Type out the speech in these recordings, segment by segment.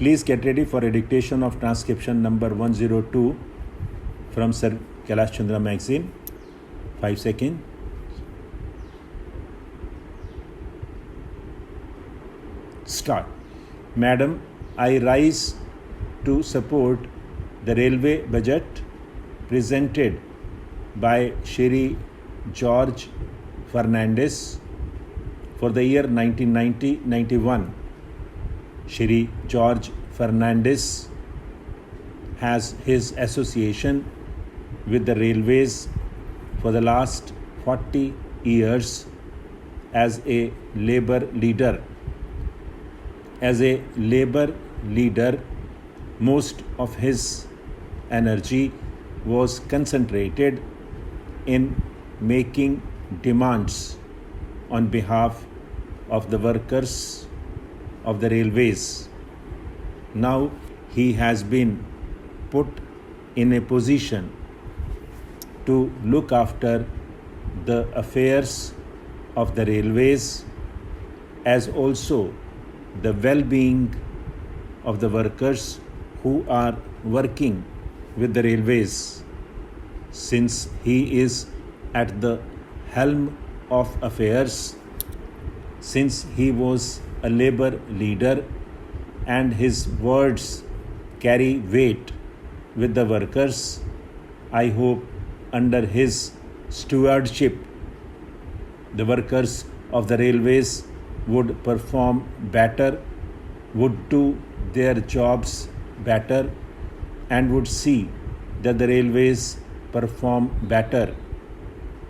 Please get ready for a dictation of transcription number 102 from Sir Kailash Chandra magazine. 5 seconds. Start. Madam, I rise to support the railway budget presented by Shri George Fernandes for the year 1990-91. Shri George Fernandes has his association with the railways for the last 40 years as a labor leader. As a labor leader, most of his energy was concentrated in making demands on behalf of the workers of the railways. Now he has been put in a position to look after the affairs of the railways as also the well-being of the workers who are working with the railways. Since he is at the helm of affairs, since he was a labor leader and his words carry weight with the workers, I hope under his stewardship the workers of the railways would perform better, would do their jobs better, and would see that the railways perform better.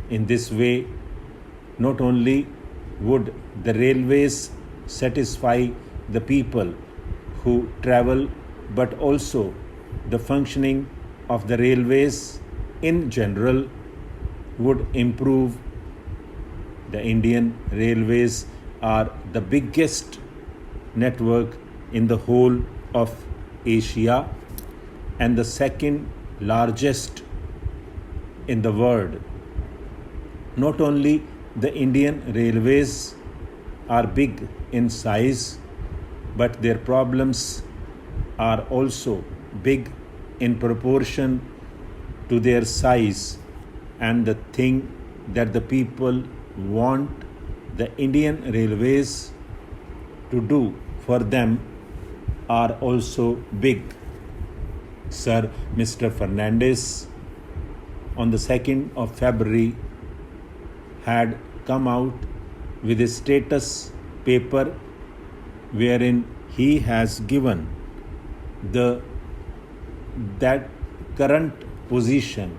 In this way, not only would the railways satisfy the people who travel, but also the functioning of the railways in general would improve. The Indian Railways are the biggest network in the whole of Asia and the second largest in the world. Not only the Indian Railways are big in size, but their problems are also big in proportion to their size, and the thing that the people want the Indian Railways to do for them are also big. Sir Mr. Fernandes on the 2nd of February had come out with a status paper wherein he has given that current position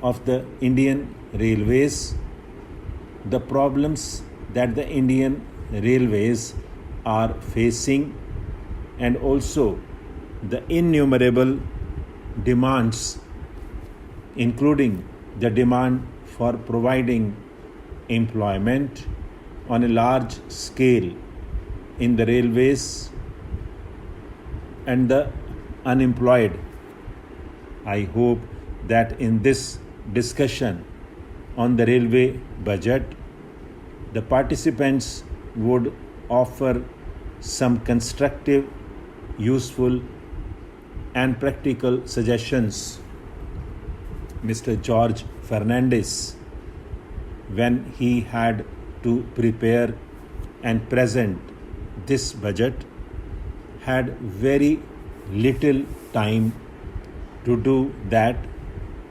of the Indian Railways, the problems that the Indian Railways are facing, and also the innumerable demands, including the demand for providing employment on a large scale in the railways and the unemployed. I hope that in this discussion on the railway budget, the participants would offer some constructive, useful, and practical suggestions. Mr. George Fernandes, when he had to prepare and present this budget, had very little time to do that,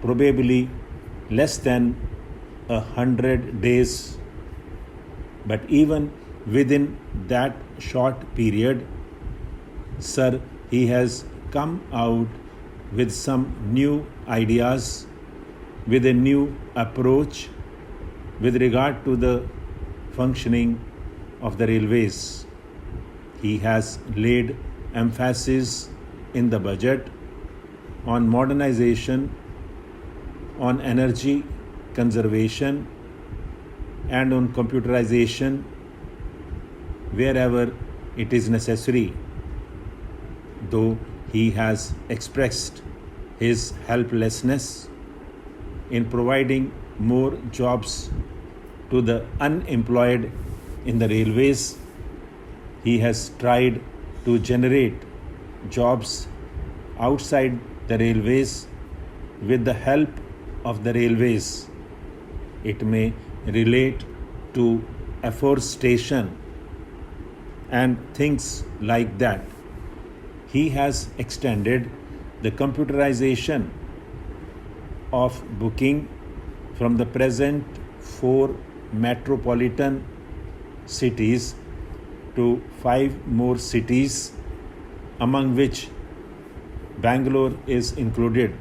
probably less than 100 days. But even within that short period, sir, he has come out with some new ideas, with a new approach with regard to the functioning of the railways. He has laid emphasis in the budget on modernization, on energy conservation, and on computerization wherever it is necessary. Though he has expressed his helplessness in providing more jobs to the unemployed in the railways, he has tried to generate jobs outside the railways with the help of the railways. It may relate to afforestation and things like that. He has extended the computerization of booking from the present 4 metropolitan cities to 5 more cities, among which Bangalore is included.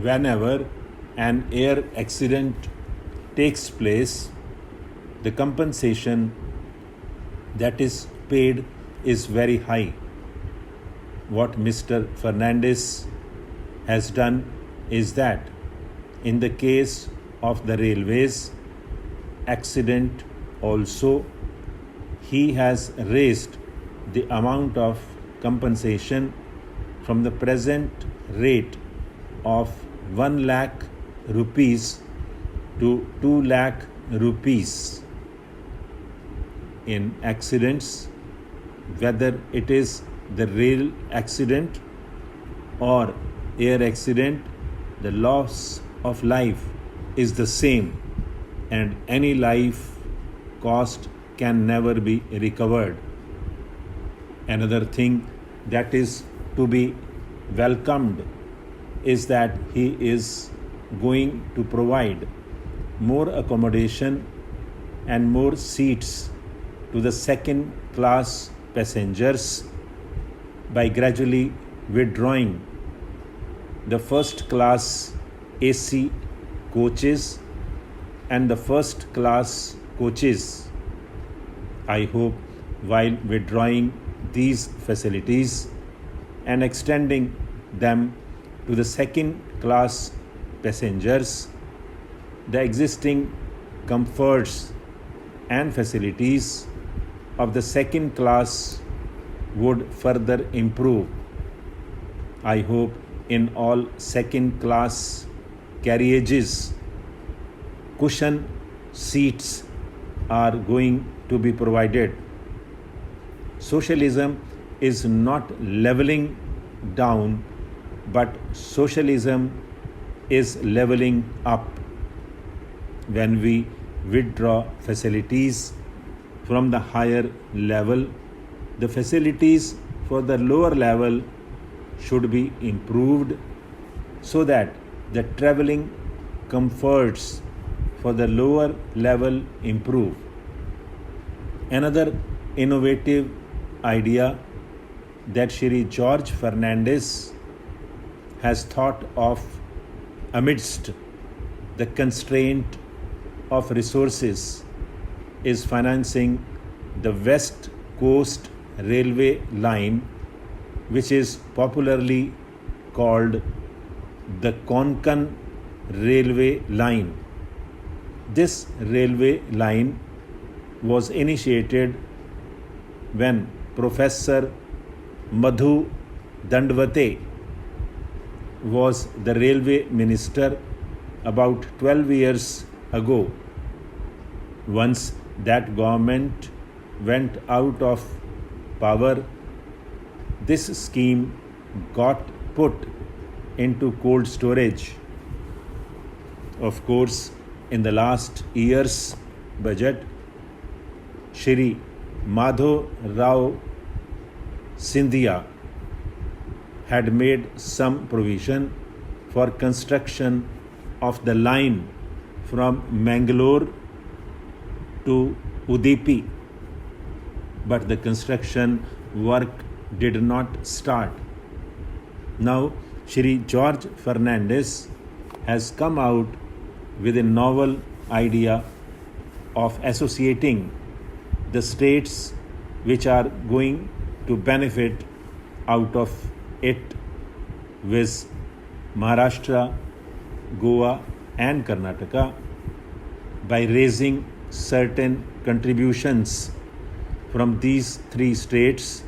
Whenever an air accident takes place, the compensation that is paid is very high. What Mr. Fernandes has done is that in the case of the railways accident also, he has raised the amount of compensation from the present rate of 1 lakh rupees to 2 lakh rupees. In accidents, whether it is the rail accident or air accident, the loss of life is the same, and any life cost can never be recovered. Another thing that is to be welcomed is that he is going to provide more accommodation and more seats to the second class passengers by gradually withdrawing the first class AC coaches and the first class coaches. I hope while withdrawing these facilities and extending them to the second class passengers, the existing comforts and facilities of the second class would further improve. I hope in all second class carriages, cushion seats are going to be provided. Socialism is not leveling down, but socialism is leveling up. When we withdraw facilities from the higher level, the facilities for the lower level should be improved so that the traveling comforts for the lower level improve. Another innovative idea that Shri George Fernandes has thought of amidst the constraint of resources is financing the West Coast Railway line, which is popularly called the Konkan Railway line. This railway line was initiated when Professor Madhu Dandavate was the railway minister about 12 years ago. Once that government went out of power, this scheme got put into cold storage. Of course, in the last year's budget, Shri Madhav Rao Sindhia had made some provision for construction of the line from Mangalore to Udupi, but the construction work did not start. Now, Shri George Fernandes has come out with a novel idea of associating the states which are going to benefit out of it with Maharashtra, Goa and Karnataka by raising certain contributions from these 3 states,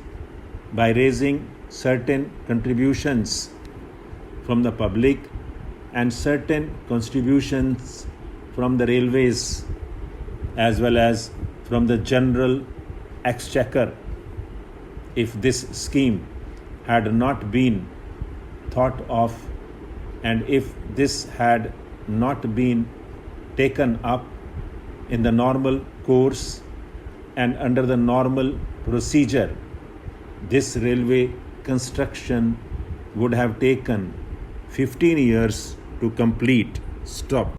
by raising certain contributions from the public and certain contributions from the railways as well as from the general exchequer. if this scheme had not been thought of, and if this had not been taken up in the normal course and under the normal procedure, this railway construction would have taken 15 years to complete. Stop.